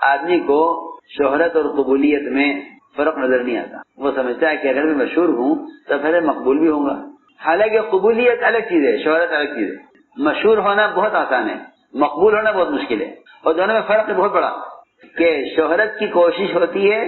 آدمی کو شہرت اور قبولیت میں فرق نظر نہیں آتا. وہ سمجھتا ہے کہ اگر میں مشہور ہوں تو پھر مقبول بھی ہوں گا. حالانکہ قبولیت الگ چیز ہے، شہرت الگ چیز ہے. مشہور ہونا بہت آسان ہے، مقبول ہونا بہت مشکل ہے. اور دونوں میں فرق ہے بہت بڑا کہ شہرت کی کوشش ہوتی ہے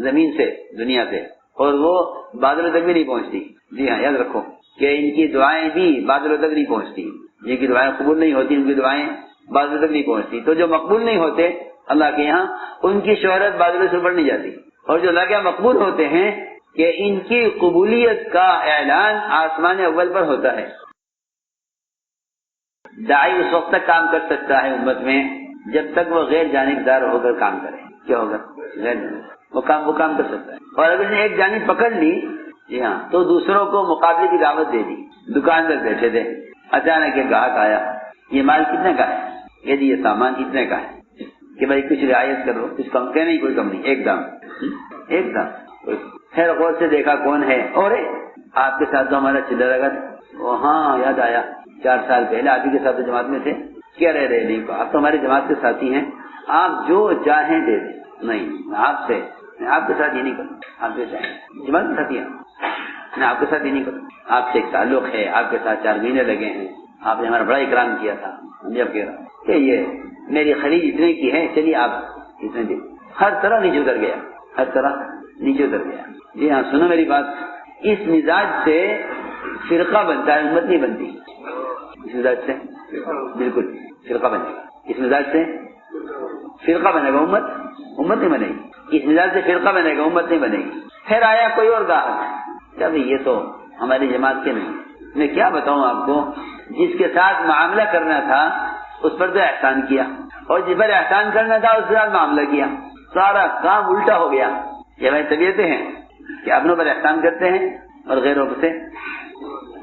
زمین سے، دنیا سے، اور وہ بادلوں تک بھی نہیں پہنچتی. جی ہاں، یاد رکھو کہ ان کی دعائیں بھی بادلوں تک نہیں پہنچتی. جن کی دعائیں قبول نہیں ہوتی ان کی دعائیں بادلوں تک نہیں پہنچتی. تو جو مقبول نہیں ہوتے اللہ کے یہاں، ان کی شہرت بادلوں سے اوپر نہیں جاتی. اور جو اللہ کے یہاں مقبول ہوتے ہیں کہ ان کی قبولیت کا اعلان آسمان اول پر ہوتا ہے. داعی اس وقت تک کام کر سکتا ہے امت میں جب تک وہ غیر جانبدار ہو کر کام کرے. کیا ہوگا؟ غیر وہ کام کر سکتا ہے. اور اگر اس نے ایک جانب پکڑ لی، جی ہاں، تو دوسروں کو مقابلے کی دعوت دے دی. دکان پر بیٹھے تھے، اچانک ایک گاہک آیا، یہ مال کتنے کا ہے؟ یہ جی یہ سامان اتنے کا ہے. کہ بھائی کچھ رعایت کرو، کچھ کم کہ نہیں، کوئی کم نہیں، ایک دام. خیر غور سے دیکھا کون ہے، اور آپ کے ساتھ تو ہمارا چلا لگا تھا. وہ ہاں یاد آیا، 4 سال پہلے آپ ہی کے ساتھ جماعت میں تھے. کیا رہ رہے نہیں، آپ تو ہماری جماعت کے ساتھی ہیں، آپ جو چاہیں دے دیں. نہیں، میں آپ کے ساتھ یہ نہیں کروں. آپ جو چاہیں جماعت کے ساتھی ہیں، میں آپ کے ساتھ یہ نہیں کروں. آپ سے ایک تعلق ہے، آپ کے ساتھ 4 مہینے لگے ہیں، آپ نے ہمارا بڑا اکرام کیا تھا. جب کہہ رہا ہوں کہ یہ میری خرید اتنے کی ہے، چلیے آپ اتنے دیں. ہر طرح نیچے اتر گیا، ہر طرح نیچے اتر گیا. جی ہاں، سنو میری بات. اس مزاج سے فرقہ بنتا ہے، امت نہیں بنتی. اس مزاج سے بالکل فرقہ بنے گا. اس مزاج سے فرقہ بنے گا، امت نہیں بنے گی. اس مزاج سے فرقہ بنے گا، امت نہیں بنے گی. پھر آیا کوئی اور گاہک، کیا بھائی یہ تو ہماری جماعت کے نہیں. میں کیا بتاؤں آپ کو، جس کے ساتھ معاملہ کرنا تھا اس پر تو احسان کیا، اور جس پر احسان کرنا تھا اس کے ساتھ معاملہ کیا. سارا کام الٹا ہو گیا. یہ ہماری طبیعتیں ہیں کہ اپنوں پر احسان کرتے ہیں اور غیروں سے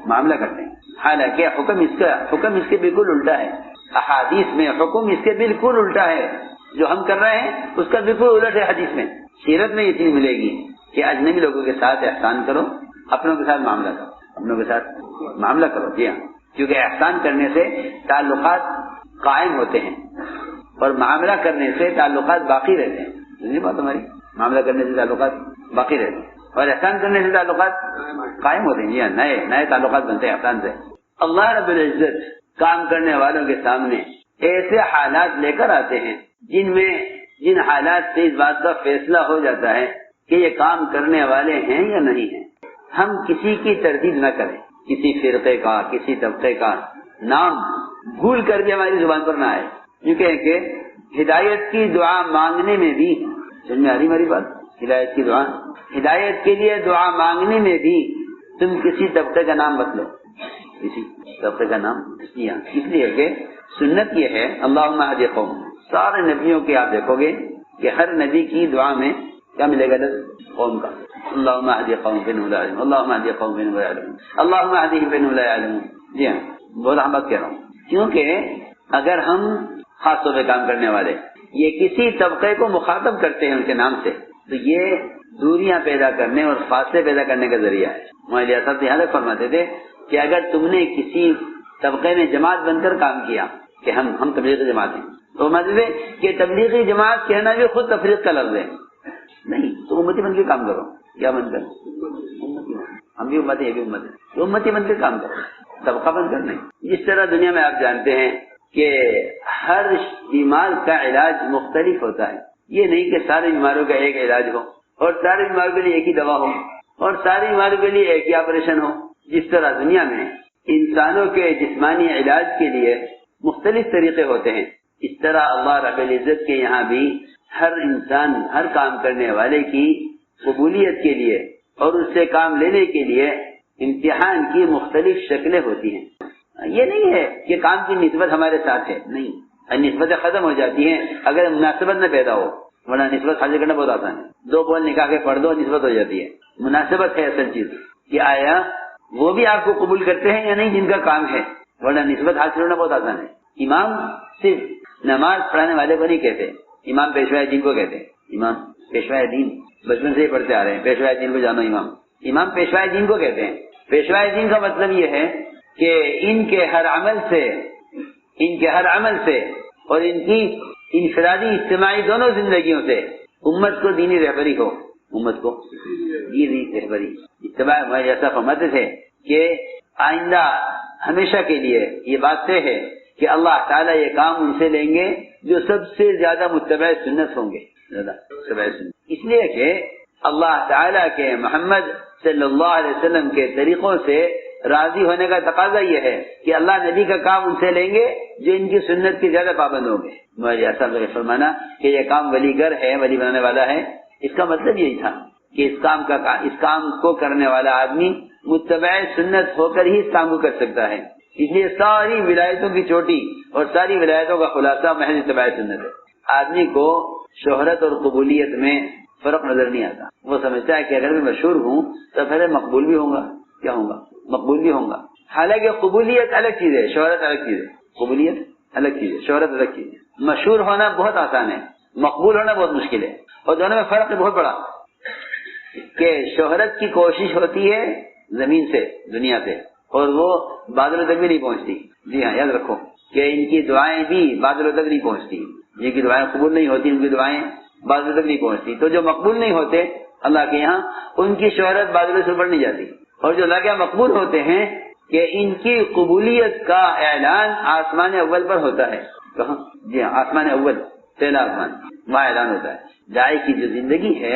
معاملہ کرتے ہیں. حالانکہ حکم اس کے بالکل الٹا ہے. احادیث میں حکم اس کے بالکل الٹا ہے. جو ہم کر رہے ہیں اس کا بالکل الٹ ہے. حدیث میں، سیرت میں یہ چیز ملے گی کہ اجنبی لوگوں کے ساتھ احسان کرو، اپنوں کے ساتھ معاملہ کرو. اپنوں کے ساتھ معاملہ کرو. جی ہاں، کیونکہ احسان کرنے سے تعلقات قائم ہوتے ہیں اور معاملہ کرنے سے تعلقات باقی رہتے ہیں. نہیں بات ہماری، معاملہ کرنے سے تعلقات باقی رہتے ہیں اور احسان کرنے سے تعلقات قائم ہوتے ہیں. جی ہاں، نئے تعلقات بنتے ہیں احسان سے. اللہ رب العزت کام کرنے والوں کے سامنے ایسے حالات لے کر آتے ہیں جن حالات سے اس بات کا فیصلہ ہو جاتا ہے کہ یہ کام کرنے والے ہیں یا نہیں ہیں. ہم کسی کی تردید نہ کریں، کسی فرقے کا، کسی طبقے کا نام بھول کر بھی ہماری زبان پر نہ آئے. یوں کہیں کہ ہدایت کی دعا مانگنے میں بھی، سمجھ میں آ رہی ہماری بات، ہدایت کے لیے دعا مانگنے میں بھی تم کسی طبقے کا نام مت لو. کسی طبقے کا نام اس لیے کہ سنت یہ ہے، اللہم اہد قوم. سارے نبیوں کے آپ دیکھو گے کہ ہر نبی کی دعا میں کیا ملے گا؟ قوم کا. اللہم اہد قوم فانہم لا یعلمون، اللہم اہد قوم فانہم لا یعلمون، اللہم اہدہم فانہم لا یعلمون. جی ہاں، بہت اہم بات کہہ رہا ہوں، کیونکہ اگر ہم خاص طور پہ کام کرنے والے یہ کسی طبقے کو مخاطب کرتے ہیں ان کے نام سے، تو یہ دوریاں پیدا کرنے اور فاصلے پیدا کرنے کا ذریعہ ہے. مولانا صاحب یہاں تک فرماتے تھے کہ اگر تم نے کسی طبقے میں جماعت بن کر کام کیا کہ ہم تبلیغی جماعت ہیں، تو مطلب ہے کہ تبلیغی جماعت کہنا بھی خود تفریق کا لفظ ہے. نہیں، تو امتی بن کے کام کرو. کیا بن کر؟ ہم بھی امت ہیں، یہ بھی امت ہے. تو امتی بن کے کام کرو، طبقہ بن کر نہیں. جس طرح دنیا میں آپ جانتے ہیں کہ ہر بیمار کا علاج مختلف ہوتا ہے. یہ نہیں کہ سارے بیماروں کا ایک علاج ہو اور سارے بیماروں کے لیے ایک ہی دوا ہو اور سارے بیماروں کے لیے ایک ہی آپریشن ہو. جس طرح دنیا میں انسانوں کے جسمانی علاج کے لیے مختلف طریقے ہوتے ہیں، اس طرح اللہ رب العزت کے یہاں بھی ہر انسان، ہر کام کرنے والے کی قبولیت کے لیے اور اس سے کام لینے کے لیے امتحان کی مختلف شکلیں ہوتی ہیں. یہ نہیں ہے کہ کام کی نسبت ہمارے ساتھ ہے، نہیں، نسبتیں ختم ہو جاتی ہیں اگر مناسبت نہ پیدا ہو، ورنہ نسبت حاصل کرنا بہت آسان ہے. 2 بول نکاح کے پڑھ دو، نسبت ہو جاتی ہے. مناسبت ہے اصل چیز کہ آیا وہ بھی آپ کو قبول کرتے ہیں یا نہیں جن کا کام ہے، ورنہ نسبت حاصل کرنا بہت آسان ہے. امام صرف نماز پڑھانے والے کو نہیں کہتے، امام پیشوائے دین کو کہتے ہیں. امام پیشوائے دین بچپن سے ہی پڑھتے آ رہے ہیں، پیشوائے دین کو جانو. امام پیشوائے دین کو کہتے ہیں. پیشوائے دین کا مطلب یہ ہے کہ ان کے ہر عمل سے اور ان کی انفرادی اجتماعی دونوں زندگیوں سے امت کو دینی رہبری ہو، امت کو دینی رہبری اتباع میں جیسا فرماتے تھے کہ آئندہ ہمیشہ کے لیے یہ بات طے ہے کہ اللہ تعالیٰ یہ کام ان سے لیں گے جو سب سے زیادہ متبع سنت ہوں گے، زیادہ متبع سنت، اس لیے کہ اللہ تعالیٰ کے محمد صلی اللہ علیہ وسلم کے طریقوں سے راضی ہونے کا تقاضا یہ ہے کہ اللہ نبی کا کام ان سے لیں گے جو ان کی سنت کے زیادہ پابند ہوں گے۔ مجھے ایسا فرمانا کہ یہ کام ولی گر ہے، ولی بنانے والا ہے، اس کا مطلب یہی تھا کہ اس کام کو کرنے والا آدمی متبع سنت ہو کر ہی اس کام کو کر سکتا ہے۔ اس لیے ساری ولایتوں کی چوٹی اور ساری ولایتوں کا خلاصہ محض اتباع سنت ہے۔ آدمی کو شہرت اور قبولیت میں فرق نظر نہیں آتا، وہ سمجھتا ہے کہ اگر میں مشہور ہوں تو پھر مقبول بھی ہوں گا، کیا ہوں گا، مقبول بھی ہوں گا۔ حالانکہ قبولیت الگ چیز ہے، شہرت الگ چیز ہے، قبولیت الگ چیز ہے، شہرت الگ چیز ہے۔ مشہور ہونا بہت آسان ہے، مقبول ہونا بہت مشکل ہے، اور دونوں میں فرق ہے بہت بڑا کہ شہرت کی کوشش ہوتی ہے زمین سے، دنیا سے، اور وہ بادلوں تک بھی نہیں پہنچتی۔ جی ہاں، یاد رکھو کہ ان کی دعائیں بھی بادلوں تک نہیں پہنچتی، جن کی دعائیں قبول نہیں ہوتی ان کی دعائیں بادلوں تک نہیں پہنچتی۔ تو جو مقبول نہیں ہوتے اللہ کے یہاں، ان کی شہرت بادلوں سے اوپر نہیں جاتی، اور جو اللہ کے یہاں مقبول ہوتے ہیں کہ ان کی قبولیت کا اعلان آسمان اول پر ہوتا ہے۔ کہاں؟ جی ہاں، آسمان اول، پہلا آسمان، وہاں اعلان ہوتا ہے۔ داعی کی جو زندگی ہے،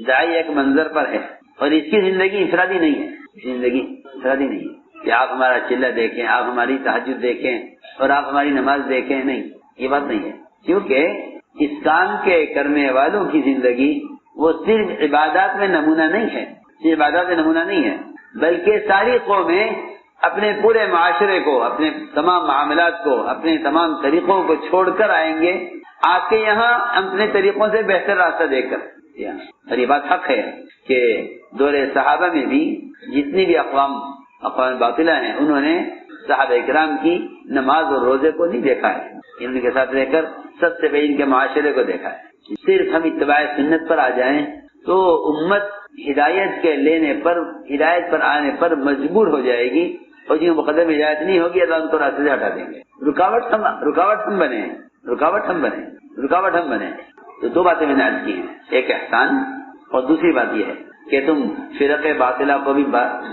داعی ایک منظر پر ہے، اور اس کی زندگی انفرادی نہیں ہے، زندگی انفرادی نہیں ہے کہ آپ ہمارا چلہ دیکھیں، آپ ہماری تہجد دیکھیں اور آپ ہماری نماز دیکھیں، نہیں، یہ بات نہیں ہے، کیونکہ اس کام کے کرنے والوں کی زندگی وہ صرف عبادات میں نمونہ نہیں ہے، صرف عبادات میں نمونہ نہیں ہے، بلکہ ساری قومیں اپنے پورے معاشرے کو، اپنے تمام معاملات کو، اپنے تمام طریقوں کو چھوڑ کر آئیں گے آپ کے یہاں اپنے طریقوں سے بہتر راستہ دیکھ کر۔ اور یہ بات حق ہے کہ دور صحابہ میں بھی جتنی بھی اقوام باطلہ ہیں، انہوں نے صحابہ اکرام کی نماز اور روزے کو نہیں دیکھا ہے، ان کے ساتھ رہ کر سب سے پہلے ان کے معاشرے کو دیکھا ہے۔ صرف ہم اتباع سنت پر آ جائیں تو امت ہدایت کے لینے پر، ہدایت پر آنے پر مجبور ہو جائے گی، اور جو مقدم ہدایت نہیں ہوگی اللہ ان کو راستے سے ہٹا دیں گے۔ رکاوٹ ہم بنے۔ تو دو باتیں میں نے عرض کی ہیں، ایک احسان، اور دوسری بات یہ ہے کہ تم فرق باطلہ کو بھی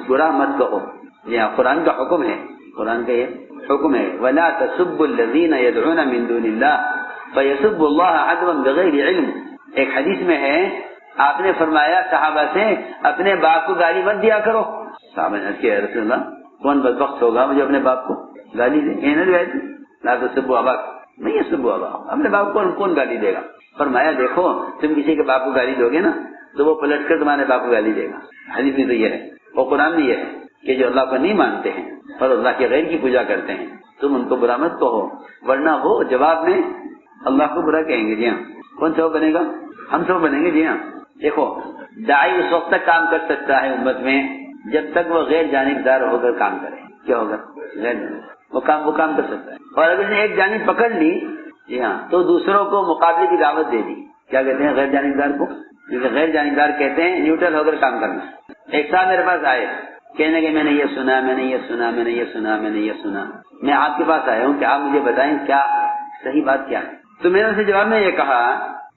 برا مت کہو۔ جی ہاں، قرآن کا حکم ہے، قرآن کا یہ حکم ہے، وَلَا تَسُبُّوا الَّذِينَ يَدْعُونَ مِن دُونِ اللَّهِ فَيَسُبُّوا اللَّهَ عَدْوًا بِغَيْرِ عِلْمٍ۔ ایک حدیث میں ہے، آپ نے فرمایا صحابہ سے اپنے باپ کو گالی مت دیا کرو۔ صحابہ نے کہا رسول اللہ کون بدبخت ہوگا مجھے اپنے باپ کو گالی دے؟ لا تسبوا اباکم، نہیں یسبوا اباکم، اپنے باپ کو کون گالی دے گا؟ فرمایا دیکھو تم کسی کے باپ کو گالی دو گے نا تو وہ پلٹ کر تمہارے باپ کو گالی دے گا۔ حدیث میں تو یہ ہے، اور قرآن میں یہ ہے کہ جو اللہ کو نہیں مانتے ہیں اور اللہ کے غیر کی پوجا کرتے ہیں تم ان کو برا مت کہو، ورنہ وہ جواب میں اللہ کو برا کہیں گے۔ جی ہاں، کون سب بنے گا؟ ہم سب بنیں گے۔ جی ہاں، دیکھو داعی اس وقت تک کام کر سکتا ہے امت میں جب تک وہ غیر جانبدار ہو کر کام کرے۔ کیا ہوگا؟ غیر وہ کام کر سکتا ہے، اور اگر اس نے ایک جانب پکڑ لی، جی ہاں، تو دوسروں کو مقابلے کی دعوت دے دی۔ کیا کہتے ہیں غیر جانبدار کو؟ کیونکہ غیر جانبدار کہتے ہیں نیوٹرل ہو کر کام کرنا۔ ایک صاحب میرے پاس آئے، کہنے کہ میں نے یہ سنا، میں نے یہ سنا، میں نے یہ سنا، میں نے یہ سنا، میں آپ کے پاس آیا ہوں کہ آپ مجھے بتائیں کیا صحیح بات کیا ہے۔ تو میں نے اسے جواب میں یہ کہا،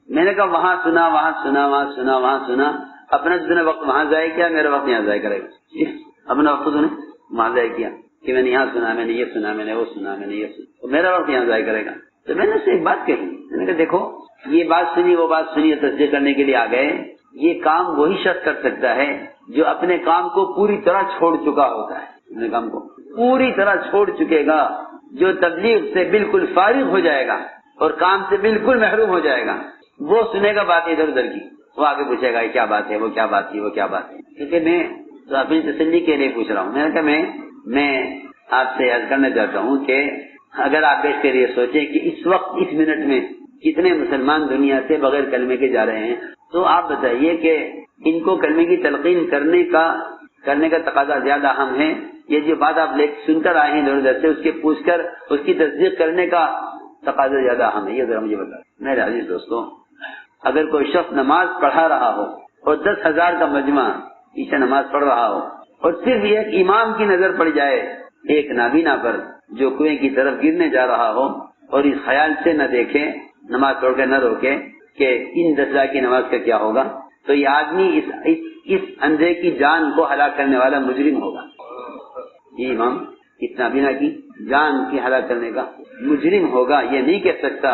میں نے کہا وہاں سنا، وہاں سنا، وہاں سنا، وہاں سنا، اپنا جتنا وقت وہاں ضائع کیا میرا وقت یہاں ضائع کرے گا۔ اپنا وقت نے وہاں ضائع کیا کہ میں نے یہاں سنا، میں نے یہ سنا، میں نے وہ سنا، میں نے یہ سنا، تو میرا وقت یہاں ضائع کرے گا۔ تو میں نے اسے ایک بات کہی، میں نے کہا دیکھو یہ بات سنی، وہ بات سنی، تصدیق کرنے کے لیے آ گئے، یہ کام وہی شخص کر سکتا ہے جو اپنے کام کو پوری طرح چھوڑ چکا ہوتا ہے، اپنے کام کو پوری طرح چھوڑ چکے گا، جو تبلیغ سے بالکل فارغ ہو جائے گا اور کام سے بالکل محروم ہو جائے گا، وہ سنے گا بات ادھر ادھر کی، وہ آگے پوچھے گا کیا بات ہے، وہ کیا بات تھی، وہ کیا بات ہے۔ کیونکہ میں تو اپنی تسلی کے لیے پوچھ رہا ہوں، میں نے کہا میں آپ سے عرض کرنا چاہتا ہوں کہ اگر آپ بیٹھ کر یہ سوچیں کہ اس وقت اس منٹ میں کتنے مسلمان دنیا سے بغیر کلمے کے جا رہے ہیں، تو آپ بتائیے کہ ان کو کلمے کی تلقین کرنے کا تقاضا زیادہ اہم ہے، یہ جو بات آپ سن کر آئے ہیں ادھر ادھر سے، اس کے پوچھ کر اس کی تصدیق کرنے کا تقاضا زیادہ اہم ہے؟ یہ ذرا مجھے بتا۔ میرے عزیز دوستوں، اگر کوئی شخص نماز پڑھا رہا ہو اور 10,000 کا مجمع پیچھے نماز پڑھ رہا ہو اور صرف ایک امام کی نظر پڑ جائے ایک نابینا پر جو کنویں کی طرف گرنے جا رہا ہو، اور اس خیال سے نہ دیکھے نماز توڑ کر نہ روکے کہ ان 10 رکعت کی نماز کا کیا ہوگا، تو یہ آدمی اس اندھے کی جان کو ہلاک کرنے والا مجرم ہوگا. یہ امام اس نابینا کی جان کی ہلاک کرنے کا مجرم ہوگا. یہ نہیں کہہ سکتا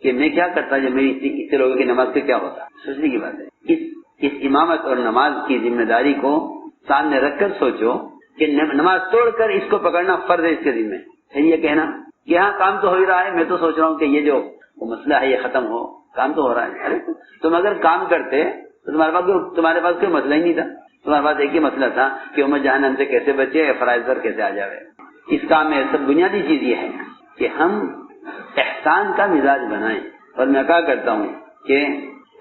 کہ میں کیا کرتا جو میری اس سے لوگوں کی نماز سے کیا ہوتا. سوچنے کی بات ہے. اس امامت اور نماز کی ذمہ داری کو سامنے رکھ کر سوچو کہ نماز توڑ کر اس کو پکڑنا فرض ہے اس کے ذمہ. پھر یہ کہنا کہ ہاں کام تو ہو ہی رہا ہے، میں تو سوچ رہا ہوں کہ یہ جو وہ مسئلہ ہے یہ ختم ہو، کام تو ہو رہا ہے. ارے تم اگر کام کرتے تو تمہارے پاس کوئی مسئلہ ہی نہیں تھا. تمہارے پاس ایک ہی مسئلہ تھا کہ امت جہنم سے کیسے بچے، فرائض پر کیسے آ جاوے. اس کام میں سب بنیادی چیز یہ ہے کہ ہم احسان کا مزاج بنائیں. اور میں کہا کرتا ہوں کہ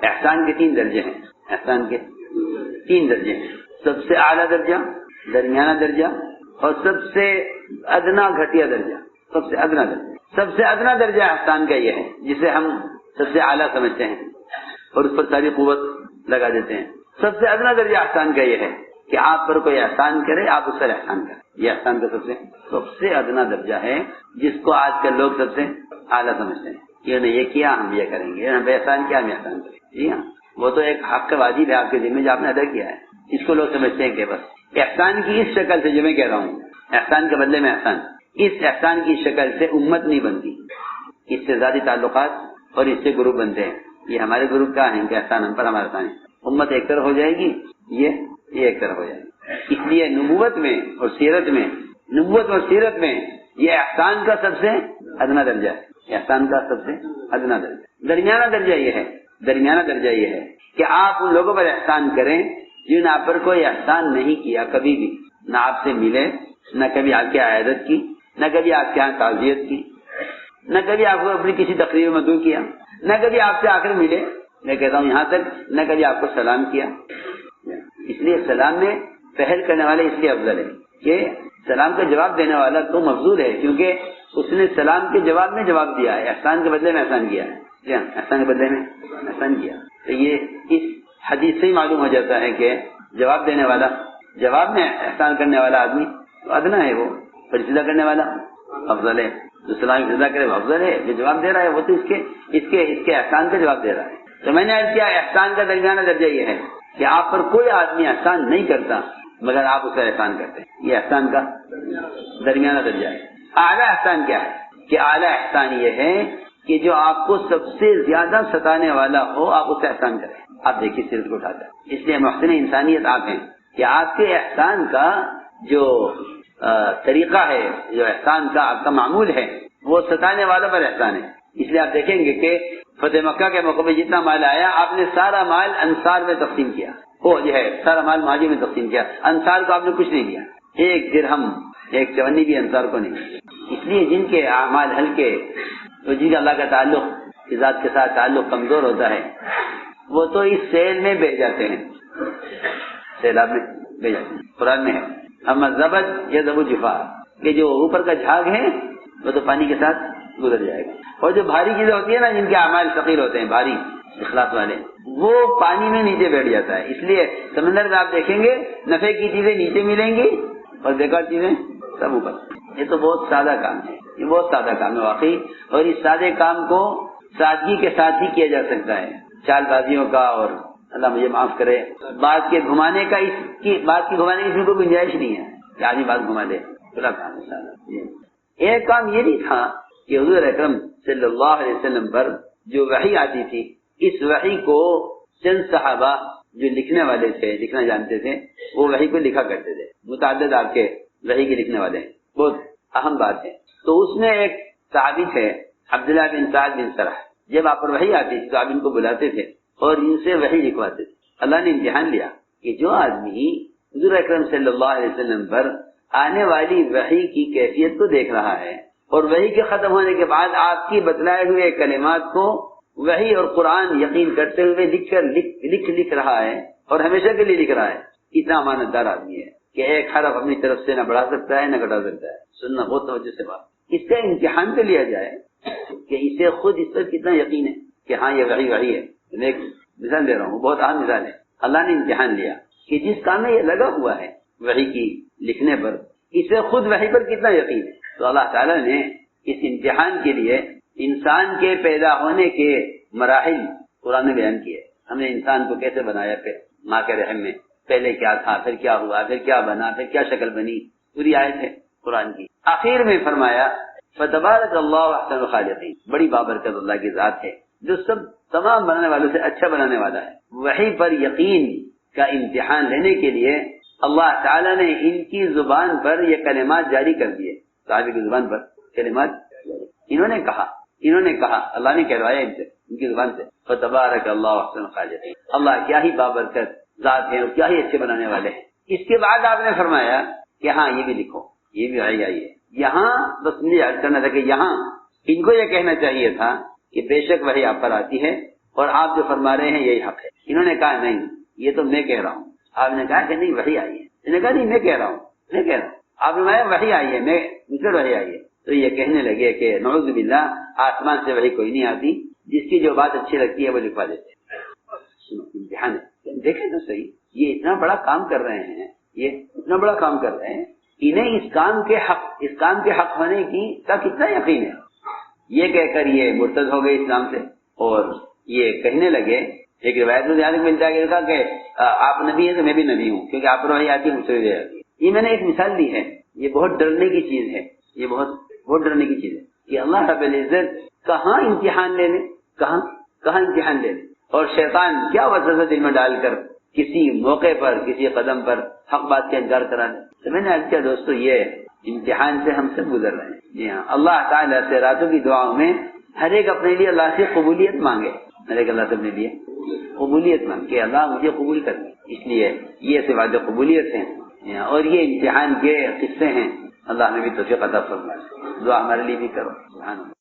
احسان کے 3 درجے ہیں. احسان کے 3 درجے ہیں. سب سے اعلیٰ درجہ، درمیانہ درجہ اور سب سے ادنا گھٹیا درجہ. سب سے ادنا درجہ احسان کا یہ ہے جسے ہم سب سے اعلیٰ سمجھتے ہیں اور اس پر ساری قوت لگا دیتے ہیں. سب سے ادنا درجہ احسان کا یہ ہے کہ آپ پر کوئی احسان کرے آپ اس پر احسان کریں. یہ احسان کا سب سے ادنا درجہ ہے جس کو آج کل لوگ سب سے اعلیٰ سمجھتے ہیں. یہ نے یہ کیا ہم یہ کریں گے، ہم احسان کیا ہم احسان کریں. جی ہاں، وہ تو ایک حق کا واجب ہے آپ کے ذمہ جو آپ نے ادا کیا ہے. اس کو لوگ سمجھتے ہیں کہ بس احسان کی اس شکل سے جو میں کہہ رہا ہوں، احسان کے بدلے میں احسان، اس احسان کی شکل سے امت نہیں بنتی. اس سے ذاتی تعلقات اور اس سے گروپ بنتے ہیں. یہ ہمارے گروپ کا ہے کہ احسان ہم پر ہمارا احسان ہے. امت ایک طرف ہو جائے گی، یہ ایک طرف ہو جائے گی. اس لیے نبوت اور سیرت میں یہ احسان کا سب سے ادنا درجہ ہے. احسان کا سب سے ادنا درجہ. درمیانہ درجہ یہ ہے کہ آپ ان لوگوں پر احسان کریں جنہوں نے آپ پر کوئی احسان نہیں کیا کبھی بھی. نہ آپ سے ملے، نہ کبھی آپ کی عیادت کی، نہ کبھی آپ کے یہاں تعزیت کی، نہ کبھی آپ کو اپنی کسی تقریر میں مدعو کیا، نہ کبھی آپ سے آخر ملے. میں کہتا ہوں یہاں تک نہ کبھی آپ کو سلام کیا. اس لیے سلام میں پہل کرنے والے اس لیے افضل ہے کہ سلام کا جواب دینے والا تو مفضول ہے کیونکہ اس نے سلام کے جواب میں جواب دیا ہے، احسان کے بدلے میں احسان کیا ہے. احسان کے بدلے میں احسان کیا. تو یہ اس حدیث سے ہی معلوم ہو جاتا ہے کہ جواب دینے والا، جواب میں احسان کرنے والا آدمی تو ادنا ہے، وہ فرشتہ کرنے والا افضل ہے. جو سلام فرشتہ کرے وہ افضل ہے. جو جواب دے رہا ہے وہ تو اس کے احسان کا جواب دے رہا ہے. تو میں نے عرض کیا احسان کا درمیانہ درجہ یہ ہے کہ آپ پر کوئی آدمی احسان نہیں کرتا مگر آپ اس پر احسان کرتے ہیں. یہ احسان کا درمیانہ درجہ ہے. اعلیٰ احسان کیا ہے کہ اعلیٰ احسان یہ ہے کہ جو آپ کو سب سے زیادہ ستانے والا ہو آپ اس سے احسان کریں. آپ دیکھیے سیرت کو اٹھاتا ہے. اس لیے محسن انسانیت آپ ہیں کہ آپ کے احسان کا جو طریقہ ہے، جو احسان کا آپ کا معمول ہے وہ ستانے والوں پر احسان ہے. اس لیے آپ دیکھیں گے کہ فتح مکہ کے موقع پہ جتنا مال آیا آپ نے سارا مال انصار میں تقسیم کیا. وہ جو ہے سارا مال مہاجر میں تقسیم کیا. انصار کو آپ نے کچھ نہیں دیا، 1 درہم 1 چونی بھی انصار کو نہیں. اس لیے جن کے اعمال ہلکے، تو جن کا اللہ کا تعلق ذات کے ساتھ تعلق کمزور ہوتا ہے وہ تو اس سیل میں بہ جاتے ہیں، سیلاب میں بہ جاتے ہیں. قرآن میں ہے اما زبد یا زبو جفا کہ جو اوپر کا جھاگ ہے وہ تو پانی کے ساتھ گزر جائے گا. اور جو بھاری چیزیں ہوتی ہے نا جن کے اعمال ثقیل ہوتے ہیں، بھاری اخلاص والے، وہ پانی میں نیچے بیٹھ جاتا ہے. اس لیے سمندر میں آپ دیکھیں گے نفع کی چیزیں نیچے ملیں گی اور بیکار چیزیں سب اوپر. یہ تو بہت سادہ کام ہے، یہ بہت سادہ کام ہے واقعی. اور اس سادے کام کو سادگی کے ساتھ ہی کیا جا سکتا ہے. چال بازیوں کا اور اللہ مجھے معاف کرے بات کے گھمانے کا، بات کی گھمانے کی اس میں کوئی گنجائش نہیں ہے کہ آدمی بات گھما دے. بڑا کام ہے سادہ. ایک کام یہ بھی تھا کہ حضور اکرم صلی اللہ علیہ وسلم پر جو وحی آتی تھی، اس وحی کو چند صحابہ جو لکھنے والے تھے، لکھنا جانتے تھے، وہ وحی کو لکھا کرتے تھے. متعدد آپ کے وحی کے لکھنے والے ہیں، بہت اہم بات ہے. تو اس میں ایک صحابی تھے عبداللہ بن سعد بن سرح. جب آپ پر وحی آتی تھی تو آپ ان کو بلاتے تھے اور ان سے وحی لکھواتے تھے. اللہ نے امتحان لیا کہ جو آدمی حضور اکرم صلی اللہ علیہ وسلم پر آنے والی وحی کی کیفیت کو دیکھ رہا ہے اور وحی کے ختم ہونے کے بعد آپ کی بتلائے ہوئے کلمات کو وحی اور قرآن یقین کرتے ہوئے لکھ رہا ہے اور ہمیشہ کے لیے لکھ رہا ہے، اتنا امانت دار آدمی ہے کہ ایک حرف اپنی طرف سے نہ بڑھا سکتا ہے نہ گھٹا سکتا ہے. سننا بہت توجہ سے بات. اس کا امتحان پہ لیا جائے کہ اسے خود اس پر کتنا یقین ہے کہ ہاں یہ وحی ہے. میں ایک مثال دے رہا ہوں، بہت اہم مثال ہے. اللہ نے امتحان لیا کہ جس کام میں یہ لگا ہوا ہے وحی کی لکھنے پر، اسے خود وحی پر کتنا یقین ہے. تو اللہ تعالیٰ نے اس امتحان کے لیے انسان کے پیدا ہونے کے مراحل قرآن نے بیان کیے. ہم نے انسان کو کیسے بنایا، پھر ماں کے رحم میں پہلے کیا تھا، پھر کیا ہوا، پھر کیا بنا، پھر کیا شکل بنی، پوری آیت ہے قرآن کی. آخر میں فرمایا فتبارک اللہ احسن الخالقین، بڑی بابرکت اللہ کی ذات ہے جو سب تمام بنانے والوں سے اچھا بنانے والا ہے. وہی پر یقین کا امتحان لینے کے لیے اللہ تعالیٰ نے ان کی زبان پر یہ کلمات جاری کر دیے. صحابی کی زبان پر کلمات انہوں نے کہا اللہ نے کہلوایا ان سے، ان کی زبان سے فتبارک اللہ احسن الخالقین، اللہ کیا ہی بابرکت ذات ہے اور کیا ہی اچھے بنانے والے ہیں. اس کے بعد آپ نے فرمایا کہ ہاں یہ بھی لکھو، یہ بھی آئیے. یہاں بس مجھے یاد کرنا تھا کہ یہاں ان کو یہ کہنا چاہیے تھا کہ بے شک وحی آپ پر آتی ہے اور آپ جو فرما رہے ہیں یہی حق ہے. انہوں نے کہا نہیں یہ تو میں کہہ رہا ہوں. آپ نے کہا کہ نہیں وحی آئی ہے. انہوں نے کہا نہیں میں کہہ رہا ہوں. آپ نے کہا وحی آئی ہے، میں مجھ وحی آئی ہے. تو یہ کہنے لگے کہ نعوذ باللہ آسمان سے وحی کوئی نہیں آتی، جس کی جو بات اچھی لگتی ہے وہ لکھوا دیتے ہیں. امتحان ہے، دیکھیں تو صحیح، یہ اتنا بڑا کام کر رہے ہیں، انہیں اس کام کے حق ہونے کا کتنا یقین ہے. یہ کہہ کر یہ مرتد ہو گئے اسلام سے اور یہ کہنے لگے. ایک روایت میں ذہن ملتا ہے کہ آپ نبی ہیں تو میں بھی نبی ہوں، کیونکہ آپ پر وحی آتی ہے مجھ سے بھی وحی آتی ہے. یہ میں نے ایک مثال دی ہے. یہ بہت ڈرنے کی چیز ہے، یہ بہت ڈرنے کی چیز ہے کہ اللہ رب العزت کہاں امتحان لے لے اور شیطان کیا وسوسہ دل میں ڈال کر کسی موقع پر کسی قدم پر حق بات کا انکار کرا دے. تو میں نے عرض کیا دوستو یہ امتحان سے ہم سب گزر رہے ہیں. جی ہاں، اللہ تعالیٰ سے راتوں کی دعاؤں میں ہر ایک اپنے لیے اللہ سے قبولیت مانگے، ہر ایک اللہ سے اپنے لیے قبولیت مانگ کہ اللہ مجھے قبول کر دے. اس لیے یہ صفات قبولیت ہیں اور یہ امتحان کے قصے ہیں. اللہ نے بھی توفیق عطا فرمائے. دعا ہمارے لیے بھی کرو. سبحان اللہ.